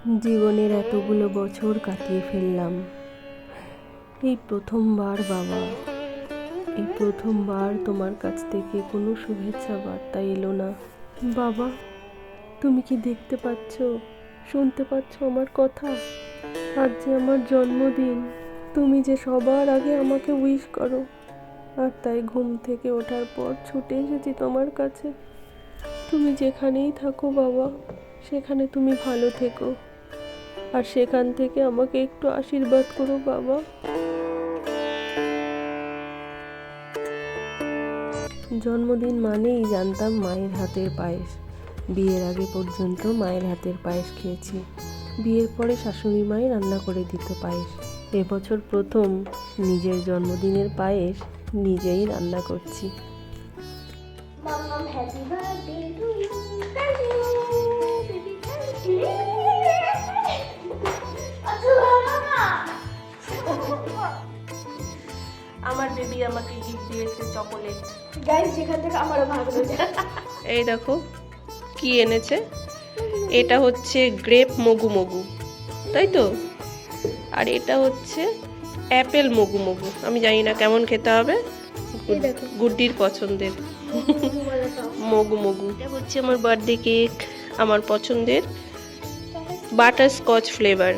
জীবনের এতগুলো বছর কাটিয়ে ফেললাম। এই প্রথমবার বাবা, এই প্রথমবার তোমার কাছ থেকে কোনো শুভেচ্ছা বার্তা এলো না। বাবা, তুমি কি দেখতে পাচ্ছ, শুনতে পাচ্ছ আমার কথা? আজ যে আমার জন্মদিন, তুমি যে সবার আগে আমাকে উইশ করো, আর তাই ঘুম থেকে ওঠার পর ছুটে এসেছি তোমার কাছে। তুমি যেখানেই থাকো বাবা, সেখানে তুমি ভালো থেকো, আর সেখান থেকে আমাকে একটু আশীর্বাদ করো বাবা। জন্মদিন মানেই জানতাম মায়ের হাতের পায়েস। বিয়ের আগে পর্যন্ত মায়ের হাতের পায়েস খেয়েছি। বিয়ের পরে শাশুড়ি মাই রান্না করে দিত পায়েস। এবছর প্রথম নিজের জন্মদিনের পায়েস নিজেই রান্না করছি। আমার বেবি আমাকে গিফট দিয়েছে চকোলেট। গাইস, যেখান থেকে আমারও ভাগ হয়েছে। এই দেখো কি এনেছে, এটা হচ্ছে গ্রেপ মগু মগু, তাই তো? আর এটা হচ্ছে অ্যাপেল মগু মগু। আমি জানি না কেমন খেতে হবে, গুড্ডির পছন্দের মগু মগু। এটা হচ্ছে আমার বার্থডে কেক, আমার পছন্দের বাটার স্কচ ফ্লেভার।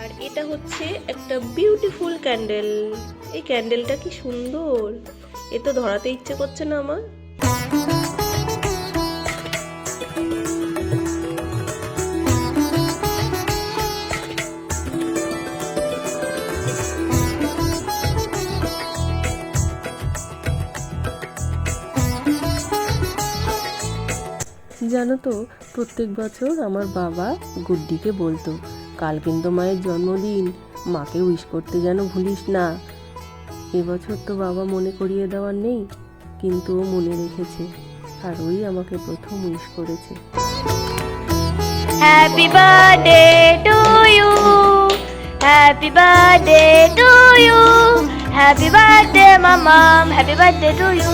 আর এটা হচ্ছে একটা বিউটিফুল ক্যান্ডেল। এই ক্যান্ডেলটা কি সুন্দর, এ তো ধরাতে ইচ্ছে করছে না আমার। জানো তো, প্রত্যেক বছর আমার বাবা গুড্ডিকে বলতো, কাল কিন্তু মায়ের জন্মদিন, মাকে উইশ করতে যেন ভুলিস না। এবছর তো বাবা মনে করিয়ে দেওয়ার নেই, কিন্তু ও মনে রেখেছে, আর ওই আমাকে প্রথম উইশ করেছে। Happy birthday to you, happy birthday to you, happy birthday মামাম, হ্যাপি বার্থডে টু ইউ।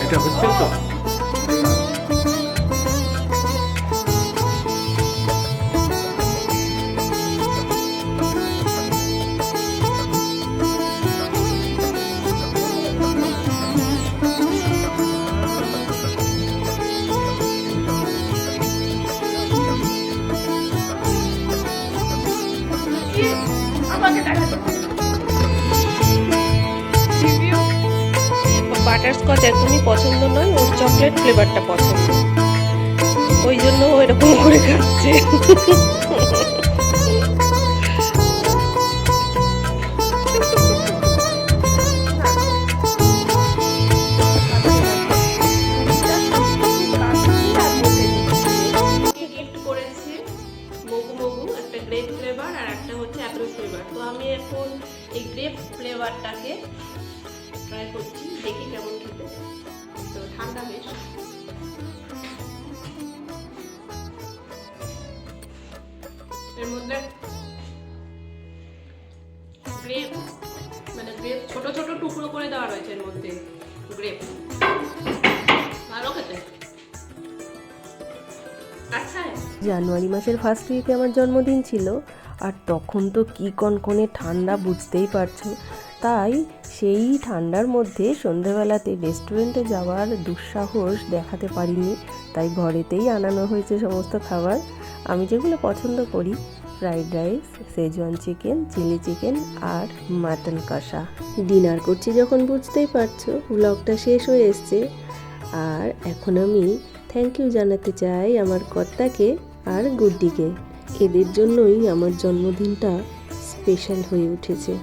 এটা হচ্ছে তো বাটারস্কচ একদমই পছন্দ নয়, ওর চকলেট ফ্লেভারটা পছন্দ, ওই জন্য ও এরকম করে খাচ্ছে। গিফট করেছে মগু মগু, একটা গ্রেপ ফ্লেভার আর একটা হচ্ছে অ্যাপেল ফ্লেভার। তো আমি এখন এই গ্রেপ ফ্লেভারটাকে ট্রাই করছি, দেখি কেমন খেতে। তো ঠান্ডা বেশ। এর মধ্যে গ্রেপ, মানে গ্রেপ ছোট ছোট টুকরো করে দেওয়া রয়েছে এর মধ্যে। গ্রেপ ভালো খেতে। আচ্ছা, জানুয়ারি মাসের ফার্স্ট উইকে আমার জন্মদিন ছিল, আর তখন তো কি কনকনে ঠান্ডা বুঝতেই পারছো। তাই সেই ঠান্ডার মধ্যে সন্ধেবেলাতে রেস্টুরেন্টে যাওয়ার দুঃসাহস দেখাতে পারিনি, তাই ঘরেতেই আনানো হয়েছে সমস্ত খাবার। আমি যেগুলো পছন্দ করি, fried rice, Schezwan chicken, chilli chicken আর মাটন কষা। ডিনার করছি যখন বুঝতেই পারছো, ব্লগটা শেষ হয়ে এসছে। আর এখন আমি থ্যাংক ইউ জানাতে চাই আমার কর্তাকে আর গুড্ডিকে। এদের জন্যই আমার জন্মদিনটা স্পেশাল হয়ে উঠেছে।